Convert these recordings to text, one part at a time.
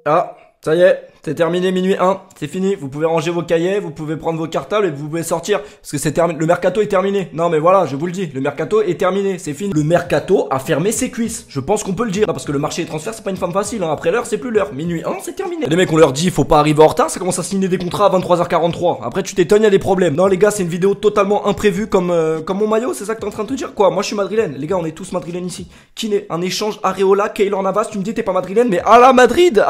Ah, ça y est, c'est terminé, minuit 1, c'est fini, vous pouvez ranger vos cahiers, vous pouvez prendre vos cartables et vous pouvez sortir, parce que c'est terminé, le mercato est terminé. Non mais voilà, je vous le dis, le mercato est terminé, c'est fini. Le mercato a fermé ses cuisses, je pense qu'on peut le dire, parce que le marché des transferts c'est pas une femme facile, hein. Après l'heure c'est plus l'heure, minuit 1 c'est terminé. Et les mecs on leur dit faut pas arriver en retard, ça commence à signer des contrats à 23h43, après tu t'étonnes, y a des problèmes. Non les gars, c'est une vidéo totalement imprévue comme mon maillot, c'est ça que t'es en train de te dire quoi? Moi je suis madrilène, les gars on est tous madrilènes ici. Kiné, un échange Areola, Keylor Navas, tu me dis t'es pas madrilène, mais à la Madrid,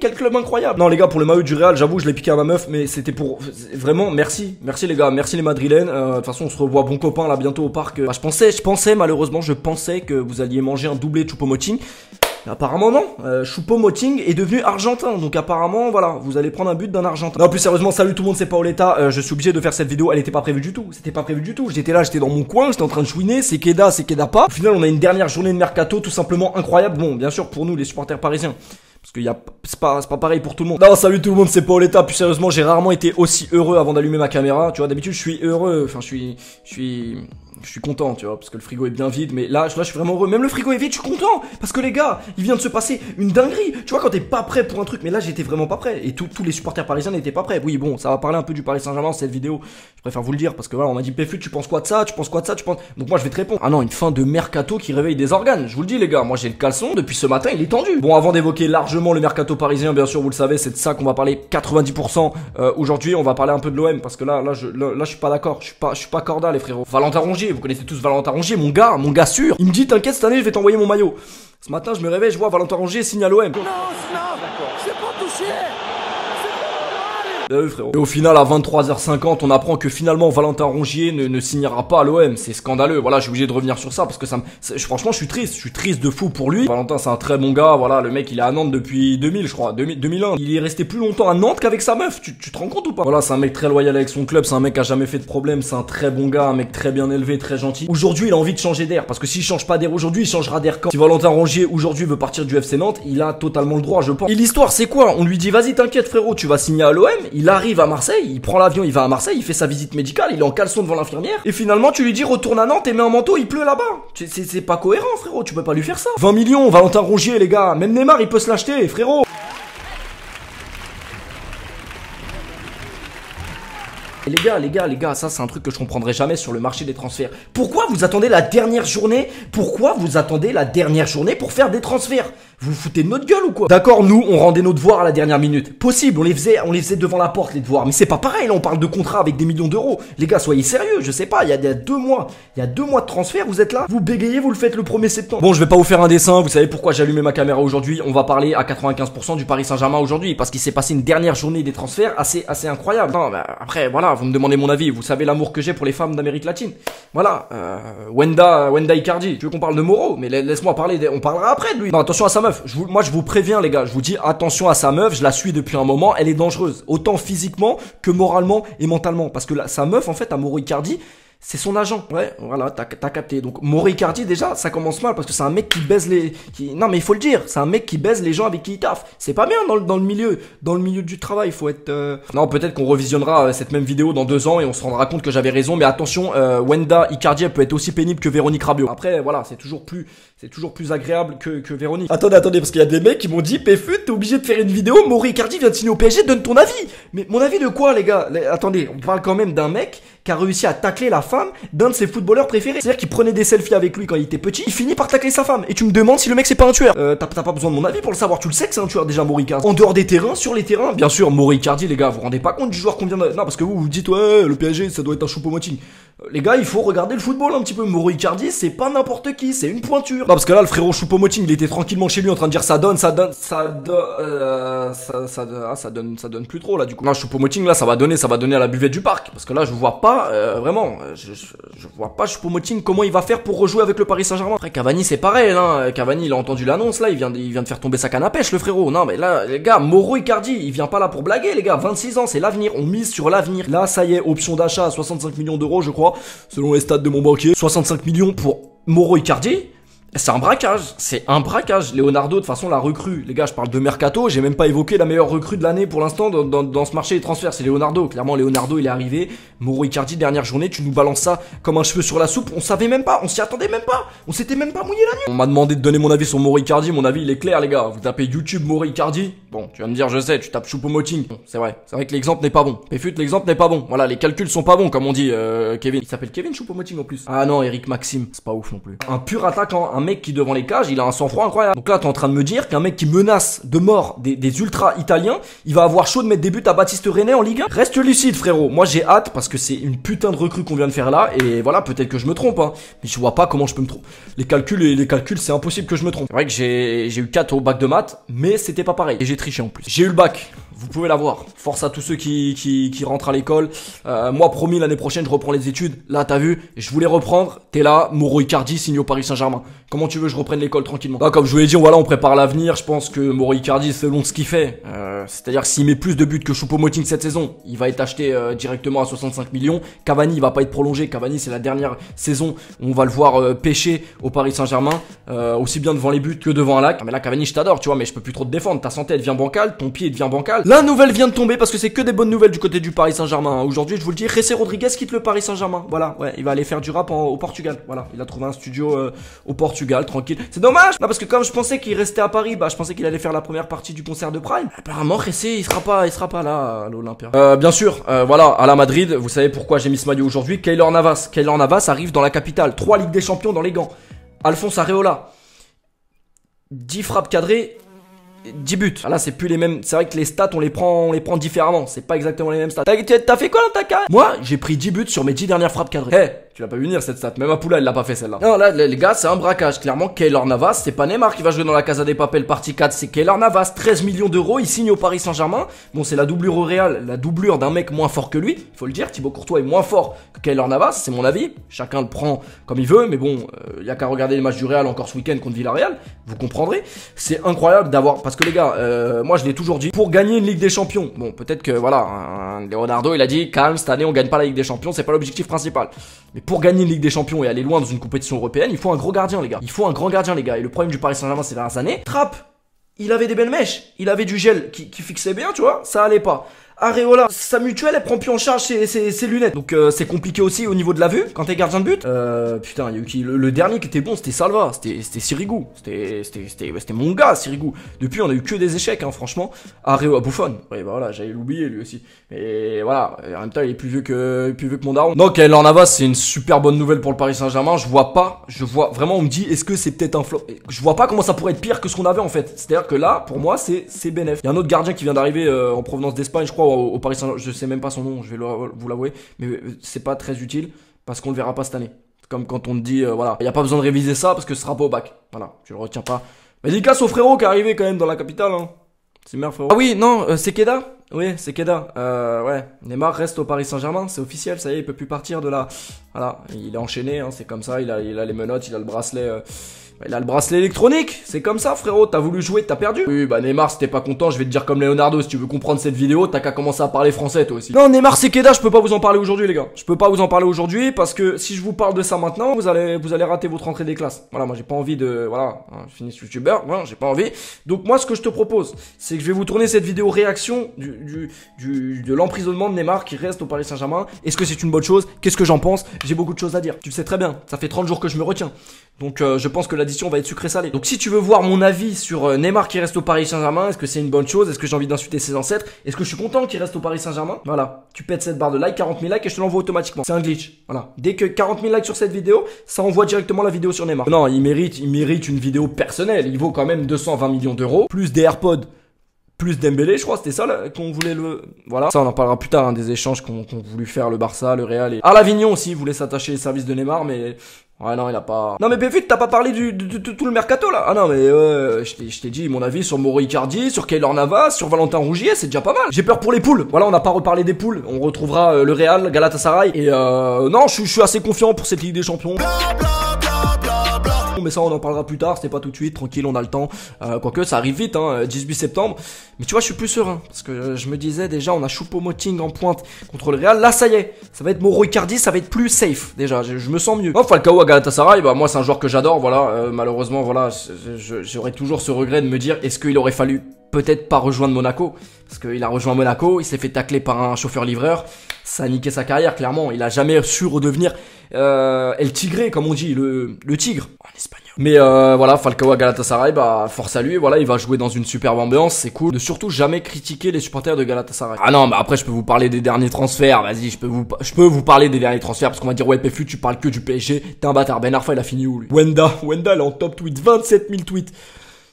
quel club incroyable. Non les gars, pour le maillot du Real, j'avoue, je l'ai piqué à ma meuf, mais c'était pour vraiment merci les gars, merci les madrilènes. De toute façon, on se revoit bon copain là bientôt au parc. Bah, je pensais malheureusement, je pensais que vous alliez manger un doublé de Choupo-Moting. Apparemment non, Choupo-Moting est devenu argentin, donc apparemment voilà, vous allez prendre un but d'un argentin. Non plus sérieusement, salut tout le monde, c'est Paoletta, je suis obligé de faire cette vidéo, elle était pas prévue du tout, c'était pas prévu du tout, j'étais là, j'étais dans mon coin, j'étais en train de chouiner, c'est Keda pas. Au final on a une dernière journée de mercato tout simplement incroyable, bon bien sûr pour nous les supporters parisiens. Parce que c'est pas pareil pour tout le monde. Non, salut tout le monde, c'est Paoletta. Plus sérieusement, j'ai rarement été aussi heureux avant d'allumer ma caméra. Tu vois, d'habitude, je suis heureux. Enfin, je suis content, tu vois, parce que le frigo est bien vide. Mais là, je suis vraiment heureux. Même le frigo est vide, je suis content. Parce que les gars, il vient de se passer une dinguerie. Tu vois, quand t'es pas prêt pour un truc. Mais là, j'étais vraiment pas prêt. Et tous les supporters parisiens n'étaient pas prêts. Oui, bon, ça va parler un peu du Paris Saint-Germain, cette vidéo. Je préfère vous le dire. Parce que voilà, on m'a dit, Péfut, tu penses quoi de ça? Tu penses quoi de ça? Donc moi, je vais te répondre. Ah non, une fin de mercato qui réveille des organes. Je vous le dis, les gars. Moi, j'ai le caleçon. Depuis ce matin, il est tendu. Bon, avant d'évoquer largement le mercato parisien, bien sûr, vous le savez, c'est de ça qu'on va parler 90%. Aujourd'hui, on va parler un peu de l'OM. Parce que là, je suis pas d'accord. Je suis pas corda, les frérots. Valentin Rongier, vous connaissez tous Valentin Rongier, mon gars sûr. Il me dit t'inquiète, cette année je vais t'envoyer mon maillot. Ce matin je me réveille, je vois Valentin Rongier signe à l'OM. Non, c'est pas touché. Frérot. Et au final à 23h50 on apprend que finalement Valentin Rongier ne signera pas à l'OM. C'est scandaleux, voilà, je suis obligé de revenir sur ça parce que franchement je suis triste de fou pour lui. Valentin c'est un très bon gars, voilà, le mec il est à Nantes depuis 2000 je crois, 2001. Il est resté plus longtemps à Nantes qu'avec sa meuf, tu te rends compte ou pas? Voilà, c'est un mec très loyal avec son club, c'est un mec qui a jamais fait de problème, c'est un très bon gars, un mec très bien élevé, très gentil. Aujourd'hui il a envie de changer d'air, parce que s'il change pas d'air aujourd'hui, il changera d'air quand? Si Valentin Rongier aujourd'hui veut partir du FC Nantes, il a totalement le droit je pense. Et l'histoire c'est quoi? On lui dit vas-y t'inquiète frérot, tu vas signer à l'OM, il arrive à Marseille, il prend l'avion, il va à Marseille, il fait sa visite médicale, il est en caleçon devant l'infirmière, et finalement tu lui dis retourne à Nantes et mets un manteau, il pleut là-bas. C'est pas cohérent frérot, tu peux pas lui faire ça. 20 millions, Valentin Rongier les gars, même Neymar il peut se l'acheter frérot. Et les gars, ça c'est un truc que je comprendrai jamais sur le marché des transferts. Pourquoi vous attendez la dernière journée? Pourquoi vous attendez la dernière journée pour faire des transferts? Vous vous foutez de notre gueule ou quoi? D'accord, nous, on rendait nos devoirs à la dernière minute. Possible, on les faisait devant la porte, les devoirs. Mais c'est pas pareil, là, on parle de contrats avec des millions d'euros. Les gars, soyez sérieux, je sais pas, il y a 2 mois. Il y a 2 mois de transfert, vous êtes là? Vous bégayez, vous le faites le 1er septembre. Bon, je vais pas vous faire un dessin, vous savez pourquoi j'ai allumé ma caméra aujourd'hui. On va parler à 95% du Paris Saint-Germain aujourd'hui. Parce qu'il s'est passé une dernière journée des transferts assez incroyable. Non, bah, après, voilà, vous me demandez mon avis. Vous savez l'amour que j'ai pour les femmes d'Amérique latine. Voilà, Wenda Icardi. Tu veux qu'on parle de Moro? Mais laisse-moi parler, on parlera après de lui. Non, attention à sa meuf. Moi, je vous préviens les gars, je vous dis attention à sa meuf, je la suis depuis un moment, elle est dangereuse, autant physiquement que moralement et mentalement, parce que sa meuf en fait, à Mauro Icardi, c'est son agent. Ouais, voilà, t'as capté. Donc Mauro Icardi déjà, ça commence mal parce que c'est un mec qui baise non mais il faut le dire, c'est un mec qui baise les gens avec qui il taffe. C'est pas bien dans le milieu du travail, il faut être Non, peut-être qu'on revisionnera cette même vidéo dans 2 ans et on se rendra compte que j'avais raison, mais attention, Wenda Icardi elle peut être aussi pénible que Véronique Rabiot. Après voilà, c'est toujours plus agréable que Véronique. Attendez, parce qu'il y a des mecs qui m'ont dit Péfut, t'es obligé de faire une vidéo, Mauro Icardi vient de signer au PSG, donne ton avis. Mais mon avis de quoi les gars? Attendez, on parle quand même d'un mec qui a réussi à tacler la femme d'un de ses footballeurs préférés. C'est-à-dire qu'il prenait des selfies avec lui quand il était petit, il finit par tacler sa femme. Et tu me demandes si le mec c'est pas un tueur. T'as pas besoin de mon avis pour le savoir, tu le sais que c'est un tueur déjà Mauro Icardi. En dehors des terrains, sur les terrains, bien sûr Mauro Icardi les gars, vous vous rendez pas compte du joueur qu'on vient de... Non parce que vous dites ouais le PSG ça doit être un Choupo-Moting. Les gars il faut regarder le football un petit peu. Mauro Icardi c'est pas n'importe qui, c'est une pointure. Non parce que là le frérot Choupo-Moting il était tranquillement chez lui en train de dire ça donne plus trop là du coup. Non Choupo-Moting là ça va donner à la buvette du parc. Parce que là je vois pas vraiment, je vois pas Choupo-Moting comment il va faire pour rejouer avec le Paris Saint-Germain. Après Cavani c'est pareil hein, Cavani il a entendu l'annonce là, il vient de faire tomber sa canne à pêche le frérot. Non mais là les gars, Mauro Icardi il vient pas là pour blaguer les gars, 26 ans c'est l'avenir, on mise sur l'avenir. Là ça y est, option d'achat à 65 millions d'euros je crois, selon les stats de mon banquier. 65 millions pour Mauro Icardi. C'est un braquage, c'est un braquage. Leonardo, de toute façon, la recrue. Les gars, je parle de mercato, j'ai même pas évoqué la meilleure recrue de l'année pour l'instant dans ce marché des transferts. C'est Leonardo. Clairement, Leonardo, il est arrivé. Mauro Icardi, dernière journée, tu nous balances ça comme un cheveu sur la soupe. On savait même pas, on s'y attendait même pas. On s'était même pas mouillé la nuit. On m'a demandé de donner mon avis sur Mauro Icardi. Mon avis, il est clair, les gars. Vous tapez YouTube Mauro Icardi. Bon, tu vas me dire, je sais, tu tapes Choupo-Moting. Bon, c'est vrai que l'exemple n'est pas bon. Péfut, l'exemple n'est pas bon. Voilà, les calculs sont pas bons, comme on dit, Kevin. Il s'appelle Kevin Choupo-Moting en plus. Ah non, Eric Maxime, c'est pas ouf non plus. Un pur attaquant, un mec qui devant les cages, il a un sang-froid incroyable. Donc là, t'es en train de me dire qu'un mec qui menace de mort des ultras italiens, il va avoir chaud de mettre des buts à Baptiste René en Ligue 1. Reste lucide, frérot. Moi, j'ai hâte parce que c'est une putain de recrue qu'on vient de faire là. Et voilà, peut-être que je me trompe, hein. Mais je vois pas comment je peux me tromper. Les calculs, c'est impossible que je me trompe. C'est vrai que j'ai eu 4 au bac de maths, mais c'était pas pareil. Et j'ai triché en plus. J'ai eu le bac. Vous pouvez l'avoir. Force à tous ceux qui rentrent à l'école. Moi, promis, l'année prochaine, je reprends les études. Là, t'as vu, je voulais reprendre. T'es là, Mauro Icardi signe au Paris Saint-Germain. Comment tu veux que je reprenne l'école tranquillement? Là, comme je vous l'ai dit, voilà, on prépare l'avenir. Je pense que Mauro Icardi, selon ce qu'il fait, c'est-à-dire s'il met plus de buts que Choupo-Moting cette saison, il va être acheté directement à 65 millions. Cavani, il va pas être prolongé. Cavani, c'est la dernière saison où on va le voir pêcher au Paris Saint-Germain, aussi bien devant les buts que devant un lac. Mais là, Cavani, je t'adore, tu vois, mais je peux plus trop te défendre. Ta santé, elle devient bancale, ton pied devient bancal. La nouvelle vient de tomber parce que c'est que des bonnes nouvelles du côté du Paris Saint-Germain. Aujourd'hui, je vous le dis, Jessé Rodriguez quitte le Paris Saint-Germain. Voilà, ouais, il va aller faire du rap au Portugal. Voilà, il a trouvé un studio au Portugal, tranquille. C'est dommage, non, parce que comme je pensais qu'il restait à Paris, bah je pensais qu'il allait faire la première partie du concert de Prime. Apparemment, Jessé, il sera pas là à l'Olympia. Bien sûr, voilà, à la Madrid, vous savez pourquoi j'ai mis ce maillot aujourd'hui. Keylor Navas arrive dans la capitale. 3 Ligues des Champions dans les gants. Alphonse Areola, 10 frappes cadrées, 10 buts. Ah là, c'est plus les mêmes. C'est vrai que les stats, on les prend différemment. C'est pas exactement les mêmes stats. T'as fait quoi dans ta carrière? Moi, j'ai pris 10 buts sur mes 10 dernières frappes cadrées. Hey, tu l'as pas vu venir cette stat. Même Apoula, elle l'a pas fait celle-là. Non, là, les gars, c'est un braquage. Clairement, Keylor Navas, c'est pas Neymar qui va jouer dans la Casa des Papel partie 4. C'est Keylor Navas. 13 millions d'euros. Il signe au Paris Saint-Germain. Bon, c'est la doublure au Real. La doublure d'un mec moins fort que lui. Il faut le dire. Thibaut Courtois est moins fort que Keylor Navas. C'est mon avis. Chacun le prend comme il veut. Mais bon, y a qu'à regarder les matchs du Real encore ce week-end contre Villarreal. Vous comprendrez. C'est incroyable d'avoir, parce que les gars, moi je l'ai toujours dit, pour gagner une Ligue des Champions, bon peut-être que voilà, Leonardo il a dit calme, cette année on gagne pas la Ligue des Champions, c'est pas l'objectif principal. Mais pour gagner une Ligue des Champions et aller loin dans une compétition européenne, il faut un gros gardien les gars. Il faut un grand gardien les gars. Et le problème du Paris Saint-Germain ces dernières années, Trapp, il avait des belles mèches, il avait du gel qui fixait bien, tu vois, ça allait pas. Areola, sa mutuelle elle prend plus en charge ses lunettes. Donc c'est compliqué aussi au niveau de la vue quand t'es gardien de but. Putain, il y a eu qui le dernier qui était bon, c'était Salva, c'était Sirigu. C'était mon gars Sirigu. Depuis on a eu que des échecs hein, franchement. Areola Buffon. Ouais bah voilà, j'allais l'oublier lui aussi. Mais voilà, en même temps il est plus vieux que mon daron. Donc Keylor Navas, c'est une super bonne nouvelle pour le Paris Saint-Germain. Je vois vraiment on me dit est-ce que c'est peut-être un flop. Je vois pas comment ça pourrait être pire que ce qu'on avait en fait. C'est-à-dire que là pour moi c'est bénéf. Il y a un autre gardien qui vient d'arriver en provenance d'Espagne, je crois au Paris Saint-Germain, je sais même pas son nom, je vais vous l'avouer, mais c'est pas très utile parce qu'on le verra pas cette année. Comme quand on te dit voilà, il y a pas besoin de réviser ça parce que ce sera pas au bac. Voilà, tu le retiens pas. Mais dédicace au frérot qui est arrivé quand même dans la capitale hein. C'est merde frérot. Ah oui, non, c'est Keda. Oui, c'est Keda. Ouais, Neymar reste au Paris Saint-Germain, c'est officiel, ça y est, il peut plus partir de là. Voilà, il est enchaîné hein, c'est comme ça, il a les menottes, il a le bracelet il a le bracelet électronique, c'est comme ça frérot, t'as voulu jouer, t'as perdu. Oui bah Neymar si t'es pas content, je vais te dire comme Leonardo, si tu veux comprendre cette vidéo, t'as qu'à commencer à parler français toi aussi. Non Neymar c'est Keda, je peux pas vous en parler aujourd'hui les gars. Je peux pas vous en parler aujourd'hui parce que si je vous parle de ça maintenant, vous allez rater votre entrée des classes. Voilà, moi j'ai pas envie de, voilà, je finis youtubeur, voilà, j'ai pas envie. Donc moi ce que je te propose, c'est que je vais vous tourner cette vidéo réaction de l'emprisonnement de Neymar qui reste au Paris Saint-Germain. Est-ce que c'est une bonne chose? Qu'est-ce que j'en pense? J'ai beaucoup de choses à dire. Tu le sais très bien, ça fait 30 jours que je me retiens. Donc je pense que l'addition va être sucré-salé. Donc si tu veux voir mon avis sur Neymar qui reste au Paris Saint-Germain, est-ce que c'est une bonne chose? Est-ce que j'ai envie d'insulter ses ancêtres? Est-ce que je suis content qu'il reste au Paris Saint-Germain? Voilà, tu pètes cette barre de like, 40 000 likes et je te l'envoie automatiquement. C'est un glitch. Voilà, dès que 40 000 likes sur cette vidéo, ça envoie directement la vidéo sur Neymar. Non, il mérite une vidéo personnelle. Il vaut quand même 220 millions d'euros, plus des AirPods, plus Dembélé, je crois, c'était ça qu'on voulait le... Voilà, ça on en parlera plus tard, hein, des échanges qu'on voulu faire le Barça, le Real et... l'Avignon aussi, voulait s'attacher les services de Neymar, mais... Ouais non il a pas... Non mais Béfut t'as pas parlé de tout le mercato là. Ah non mais je t'ai dit mon avis sur Mauro Icardi, sur Keylor Navas, sur Valentin Rougier, c'est déjà pas mal. J'ai peur pour les poules. Voilà on n'a pas reparlé des poules. On retrouvera le Real, Galatasaray. Et non je suis assez confiant pour cette Ligue des Champions. Mais ça on en parlera plus tard, c'était pas tout de suite, tranquille, on a le temps. Quoique ça arrive vite, hein, 18 septembre. Mais tu vois, je suis plus serein parce que je me disais déjà, on a Choupo-Moting en pointe contre le Real. Là ça y est, ça va être Mauro Icardi, ça va être plus safe déjà, je me sens mieux. Falcao à Galatasaray, bah moi c'est un joueur que j'adore, voilà. Malheureusement voilà, j'aurais toujours ce regret de me dire, est-ce qu'il aurait fallu peut-être pas rejoindre Monaco, parce qu'il a rejoint Monaco, il s'est fait tacler par un chauffeur-livreur, ça a niqué sa carrière clairement, il a jamais su redevenir El Tigre comme on dit, le tigre en espagnol. Mais voilà, Falcao à Galatasaray, bah force à lui, voilà, il va jouer dans une superbe ambiance, c'est cool. Ne surtout jamais critiquer les supporters de Galatasaray. Ah non, mais après je peux vous parler des derniers transferts, vas-y, je peux vous parler des derniers transferts, parce qu'on va dire ouais PFU, tu parles que du PSG, t'es un bâtard. Ben Arfa il a fini où lui? Wenda elle est en top tweet, 27 000 tweets.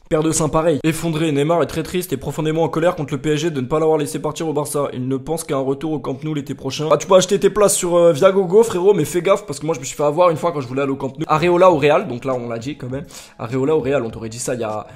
Paire de seins pareil. Effondré, Neymar est très triste et profondément en colère contre le PSG de ne pas l'avoir laissé partir au Barça. Il ne pense qu'à un retour au Camp Nou l'été prochain. Ah, tu peux acheter tes places sur Viagogo, frérot, mais fais gaffe parce que moi je me suis fait avoir une fois quand je voulais aller au Camp Nou. Areola au Real, donc là on l'a dit quand même. Areola au Real, on t'aurait dit ça il y a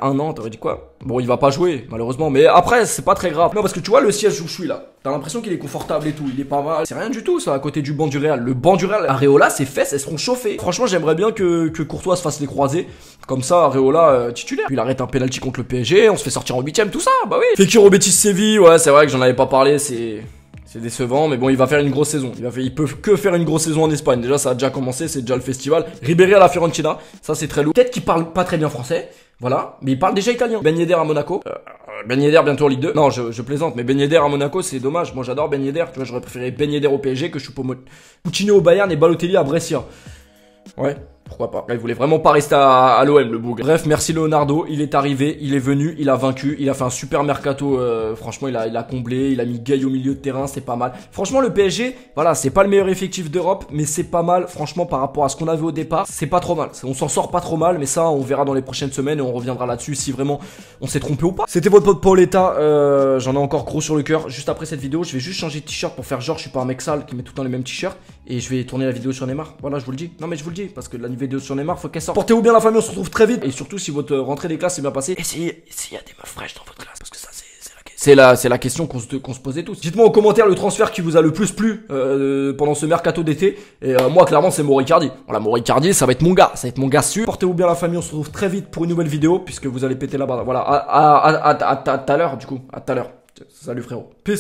1 an, t'aurais dit quoi? Bon, il va pas jouer, malheureusement, mais après, c'est pas très grave. Non, parce que tu vois, le siège où je suis là, t'as l'impression qu'il est confortable et tout, il est pas mal. C'est rien du tout, ça, à côté du banc du Real. Le banc du Real, Areola, ses fesses, elles seront chauffées. Franchement, j'aimerais bien que Courtois se fasse les croisés. Comme ça, Areola, titulaire. Puis il arrête un penalty contre le PSG, on se fait sortir en 8ème, tout ça, bah oui. Fekir au Betis Séville, ouais, c'est vrai que j'en avais pas parlé, c'est décevant, mais bon, il va faire une grosse saison. Il peut que faire une grosse saison en Espagne. Déjà, ça a déjà commencé, c'est déjà le festival. Ribéry à la Fiorentina, ça c'est très lourd. Peut-être qu'il parle pas très bien français, voilà, mais il parle déjà italien. Ben Yedder à Monaco. Ben Yedder bientôt en Ligue 2. Non, je plaisante, mais Ben Yedder à Monaco, c'est dommage. Moi, j'adore Ben Yedder. Tu vois, j'aurais préféré Ben Yedder au PSG que Choupo-Moting. Coutinho au Bayern et Balotelli à Brescia. Ouais. Pourquoi pas. Là, il voulait vraiment pas rester à l'OM, le boug. Bref, merci Leonardo, il est arrivé, il est venu, il a vaincu, il a fait un super mercato, franchement il a comblé, il a mis Gay au milieu de terrain, c'est pas mal. Franchement le PSG, voilà, c'est pas le meilleur effectif d'Europe, mais c'est pas mal, franchement par rapport à ce qu'on avait au départ, c'est pas trop mal. On s'en sort pas trop mal, mais ça on verra dans les prochaines semaines et on reviendra là-dessus si vraiment on s'est trompé ou pas. C'était votre pote Pauletta, j'en ai encore gros sur le cœur. Juste après cette vidéo, je vais juste changer de t-shirt pour faire genre je suis pas un mec sale qui met tout le temps les mêmes t-shirts et je vais tourner la vidéo sur Neymar. Voilà, je vous le dis. Non mais je vous le dis parce que la vidéo sur Neymar, faut qu'elle sorte. Portez-vous bien la famille, on se retrouve très vite. Et surtout si votre rentrée des classes s'est bien passée, essayez s'il y a des meufs fraîches dans votre classe parce que ça c'est la question qu'on se posait tous. Dites-moi en commentaire le transfert qui vous a le plus plu pendant ce mercato d'été. Et moi clairement c'est Mauro Icardi. Voilà, Mauro Icardi, ça va être mon gars sûr. Portez-vous bien la famille, on se retrouve très vite pour une nouvelle vidéo puisque vous allez péter la barre. Voilà, à tout à l'heure du coup, à tout à l'heure. Salut frérot. Peace.